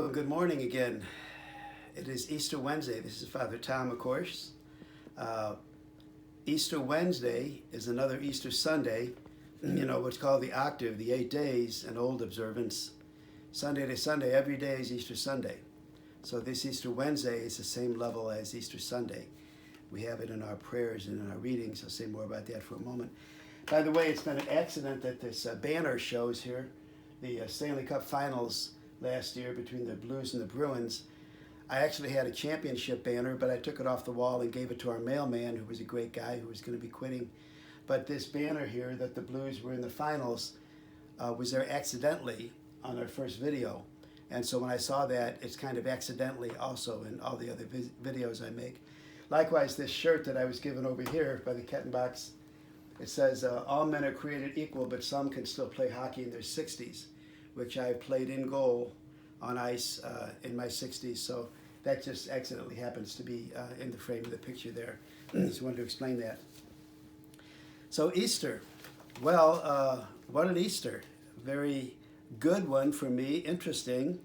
Well, good morning again. It is Easter Wednesday. This is Father Tom, of course. Uh, Easter Wednesday is another Easter Sunday, what's called the octave, the 8 days, an old observance. Sunday to Sunday, every day is Easter Sunday. So this Easter Wednesday is the same level as Easter Sunday. We have it in our prayers and in our readings. I'll say more about that for a moment. By the way, it's been an accident that this banner shows here, the Stanley Cup Finals last year between the Blues and the Bruins. I actually had a championship banner, but I took it off the wall and gave it to our mailman, who was a great guy who was going to be quitting. But this banner here that the Blues were in the finals was there accidentally on our first video. And so when I saw that, it's kind of accidentally also in all the other videos I make. Likewise, this shirt that I was given over here by the Kettenbachs, it says, all men are created equal, but some can still play hockey in their 60s, which I played in goal on ice in my 60s. So that just accidentally happens to be in the frame of the picture there. Just wanted to explain that. So Easter, well, what an Easter. Very good one for me, interesting.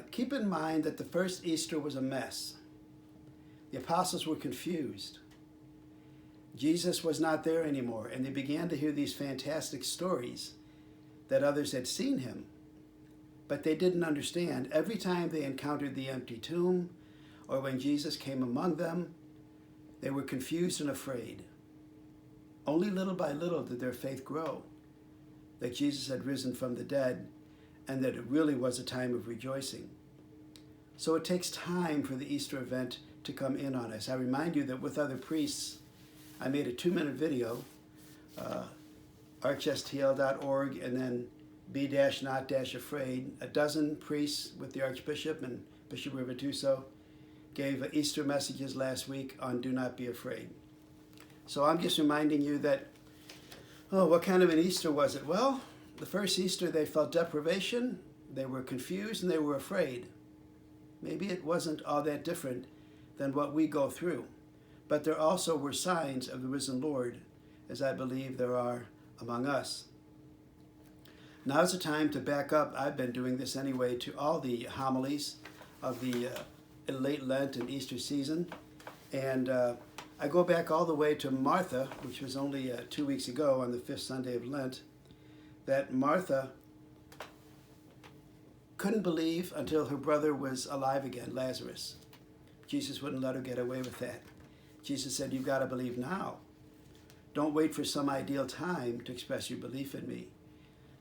Keep in mind that the first Easter was a mess. The apostles were confused. Jesus was not there anymore, and they began to hear these fantastic stories that others had seen him, but they didn't understand. Every time they encountered the empty tomb, or when Jesus came among them, they were confused and afraid. Only little by little did their faith grow, that Jesus had risen from the dead, and that it really was a time of rejoicing. So it takes time for the Easter event to come in on us. I remind you that with other priests, I made a 2-minute video, archstl.org, and then be-not-afraid. A dozen priests with the Archbishop and Bishop Rivatuso gave Easter messages last week on Do Not Be Afraid. So I'm just reminding you that, what kind of an Easter was it? Well, the first Easter they felt deprivation, they were confused, and they were afraid. Maybe it wasn't all that different than what we go through. But there also were signs of the risen Lord, as I believe there are among us. Now's the time to back up. I've been doing this anyway to all the homilies of the late Lent and Easter season. And I go back all the way to Martha, which was only 2 weeks ago on the 5th Sunday of Lent, that Martha couldn't believe until her brother was alive again, Lazarus. Jesus wouldn't let her get away with that. Jesus said, you've got to believe now. Don't wait for some ideal time to express your belief in me.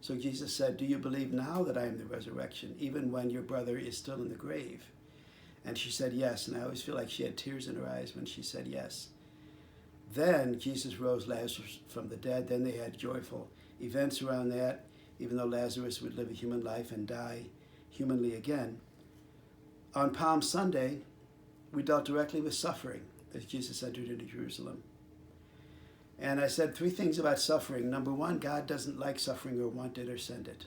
So Jesus said, do you believe now that I am the resurrection, even when your brother is still in the grave? And she said yes, and I always feel like she had tears in her eyes when she said yes. Then Jesus rose Lazarus from the dead. Then they had joyful events around that, even though Lazarus would live a human life and die humanly again. On Palm Sunday, we dealt directly with suffering as Jesus entered into Jerusalem. And I said 3 things about suffering. Number 1, God doesn't like suffering or want it or send it.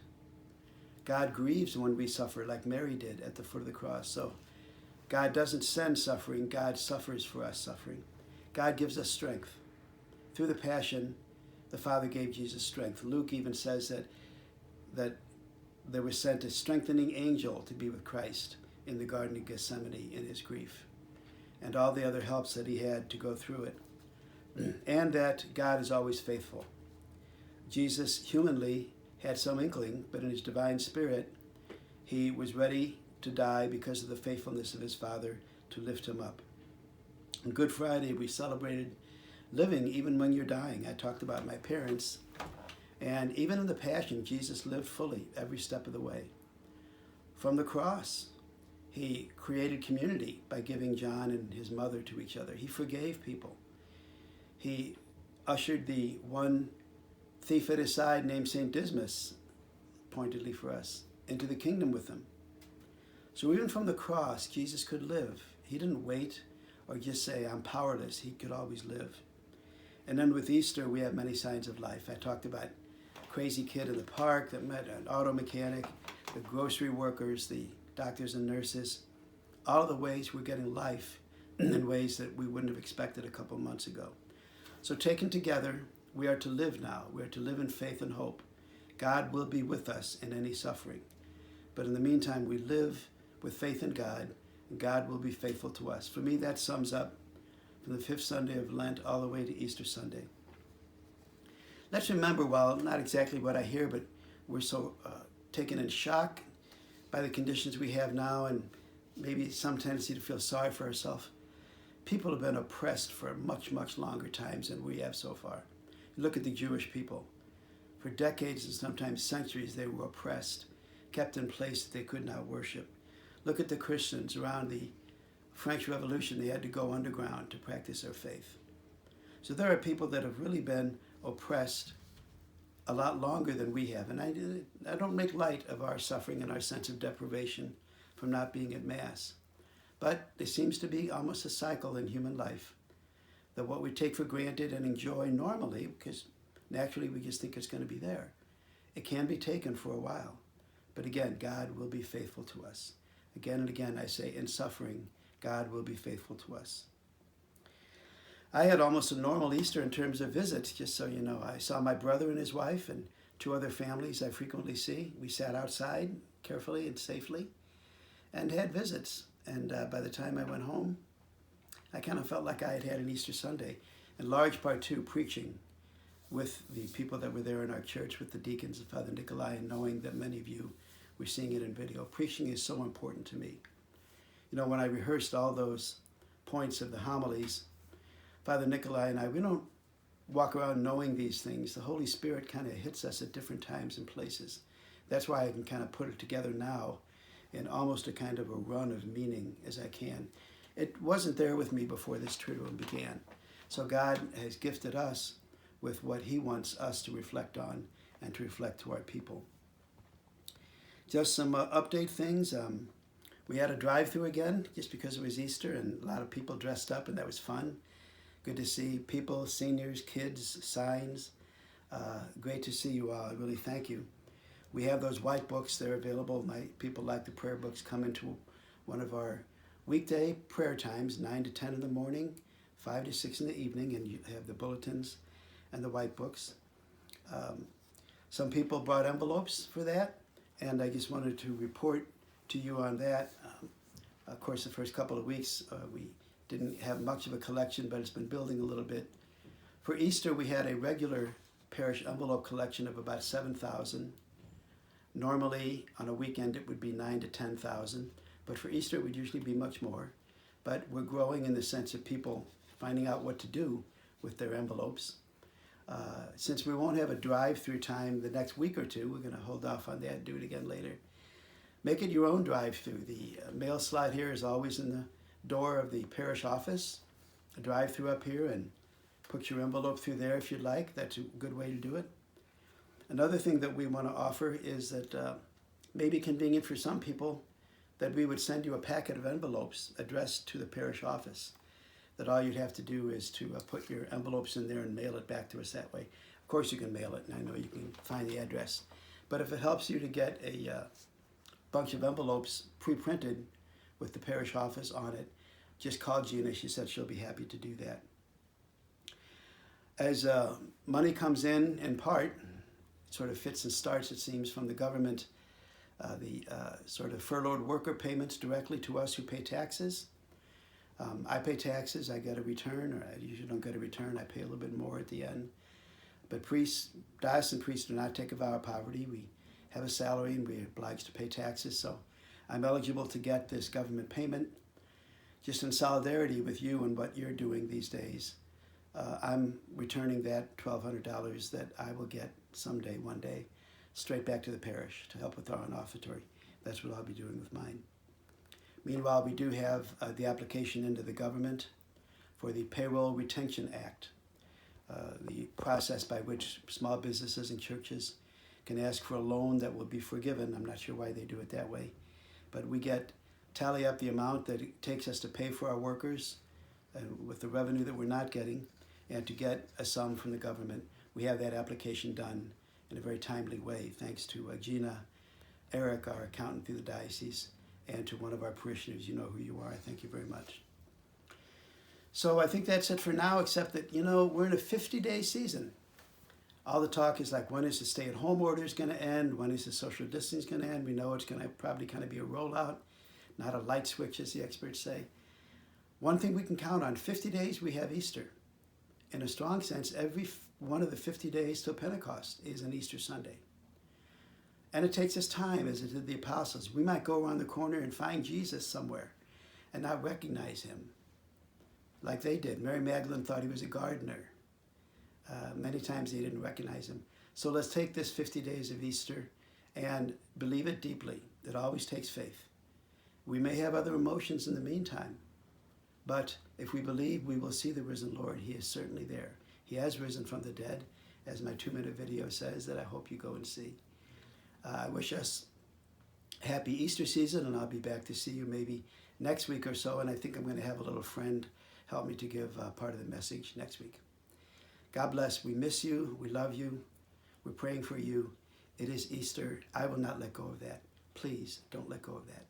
God grieves when we suffer, like Mary did at the foot of the cross. So God doesn't send suffering. God suffers for us suffering. God gives us strength. Through the Passion, the Father gave Jesus strength. Luke even says that there was sent a strengthening angel to be with Christ in the Garden of Gethsemane in his grief, and all the other helps that he had to go through it. And that God is always faithful. Jesus humanly had some inkling, but in his divine spirit, he was ready to die because of the faithfulness of his Father to lift him up. On Good Friday, we celebrated living even when you're dying. I talked about my parents, and even in the Passion, Jesus lived fully every step of the way. From the cross, he created community by giving John and his mother to each other. He forgave people. He ushered the one thief at his side named St. Dismas, pointedly for us, into the kingdom with him. So even from the cross, Jesus could live. He didn't wait or just say, I'm powerless. He could always live. And then with Easter, we have many signs of life. I talked about a crazy kid in the park that met an auto mechanic, the grocery workers, the doctors and nurses, all of the ways we're getting life in ways that we wouldn't have expected a couple months ago. So taken together, we are to live now. We are to live in faith and hope. God will be with us in any suffering. But in the meantime, we live with faith in God, and God will be faithful to us. For me, that sums up from the fifth Sunday of Lent all the way to Easter Sunday. Let's remember, while not exactly what I hear, but we're so taken in shock by the conditions we have now, and maybe some tendency to feel sorry for ourselves. People have been oppressed for much, much longer times than we have so far. Look at the Jewish people. For decades and sometimes centuries, they were oppressed, kept in place that they could not worship. Look at the Christians around the French Revolution. They had to go underground to practice their faith. So there are people that have really been oppressed a lot longer than we have. And I don't make light of our suffering and our sense of deprivation from not being at Mass. But there seems to be almost a cycle in human life that what we take for granted and enjoy normally, because naturally we just think it's going to be there, it can be taken for a while. But again, God will be faithful to us. Again and again, I say, in suffering, God will be faithful to us. I had almost a normal Easter in terms of visits, just so you know. I saw my brother and his wife and two other families I frequently see. We sat outside carefully and safely and had visits. And by the time I went home, I kind of felt like I had had an Easter Sunday, in large part too, preaching with the people that were there in our church, with the deacons and Father Nikolai, and knowing that many of you were seeing it in video. Preaching is so important to me. You know, when I rehearsed all those points of the homilies, Father Nikolai and I, we don't walk around knowing these things. The Holy Spirit kind of hits us at different times and places. That's why I can kind of put it together now in almost a kind of a run of meaning as I can. It wasn't there with me before this Triduum began. So God has gifted us with what he wants us to reflect on and to reflect to our people. Just some update things. We had a drive-through again just because it was Easter, and a lot of people dressed up, and that was fun. Good to see people, seniors, kids, signs. Great to see you all. I really thank you. We have those white books. They're available. People like the prayer books. Come into one of our weekday prayer times, 9 to 10 in the morning, 5 to 6 in the evening, and you have the bulletins and the white books. Some people brought envelopes for that, and I just wanted to report to you on that. Of course, the first couple of weeks, we didn't have much of a collection, but it's been building a little bit. For Easter, we had a regular parish envelope collection of about 7,000. Normally, on a weekend, it would be 9,000 to 10,000, but for Easter, it would usually be much more. But we're growing in the sense of people finding out what to do with their envelopes. Since we won't have a drive-through time the next week or two, we're going to hold off on that and do it again later. Make it your own drive-through. The mail slot here is always in the door of the parish office. A drive-through up here, and put your envelope through there if you'd like. That's a good way to do it. Another thing that we want to offer is that maybe convenient for some people that we would send you a packet of envelopes addressed to the parish office. That all you'd have to do is to put your envelopes in there and mail it back to us that way. Of course you can mail it, and I know you can find the address. But if it helps you to get a bunch of envelopes pre-printed with the parish office on it, just call Gina. She said she'll be happy to do that. As money comes in part, it sort of fits and starts, it seems, from the government, the sort of furloughed worker payments directly to us who pay taxes. I pay taxes, I get a return, or I usually don't get a return, I pay a little bit more at the end. But priests, diocesan priests, do not take a vow of poverty. We have a salary and we're obliged to pay taxes, so I'm eligible to get this government payment just in solidarity with you and what you're doing these days. I'm returning that $1,200 that I will get someday, one day, straight back to the parish to help with our own offertory. That's what I'll be doing with mine. Meanwhile, we do have the application into the government for the Payroll Retention Act, the process by which small businesses and churches can ask for a loan that will be forgiven. I'm not sure why they do it that way, but we tally up the amount that it takes us to pay for our workers with the revenue that we're not getting, and to get a sum from the government. We have that application done in a very timely way, thanks to Gina, Eric, our accountant through the diocese, and to one of our parishioners. You know who you are. Thank you very much. So I think that's it for now, except that, we're in a 50-day season. All the talk is like, when is the stay-at-home order going to end? When is the social distancing going to end? We know it's going to probably kind of be a rollout, not a light switch, as the experts say. One thing we can count on, 50 days we have Easter. In a strong sense, every one of the 50 days till Pentecost is an Easter Sunday. And it takes us time, as it did the apostles. We might go around the corner and find Jesus somewhere and not recognize him like they did. Mary Magdalene thought he was a gardener. Many times they didn't recognize him. So let's take this 50 days of Easter and believe it deeply. It always takes faith. We may have other emotions in the meantime, but if we believe, we will see the risen Lord. He is certainly there. He has risen from the dead, as my 2-minute video says, that I hope you go and see. I wish us happy Easter season, and I'll be back to see you maybe next week or so, and I think I'm going to have a little friend help me to give part of the message next week. God bless. We miss you. We love you. We're praying for you. It is Easter. I will not let go of that. Please don't let go of that.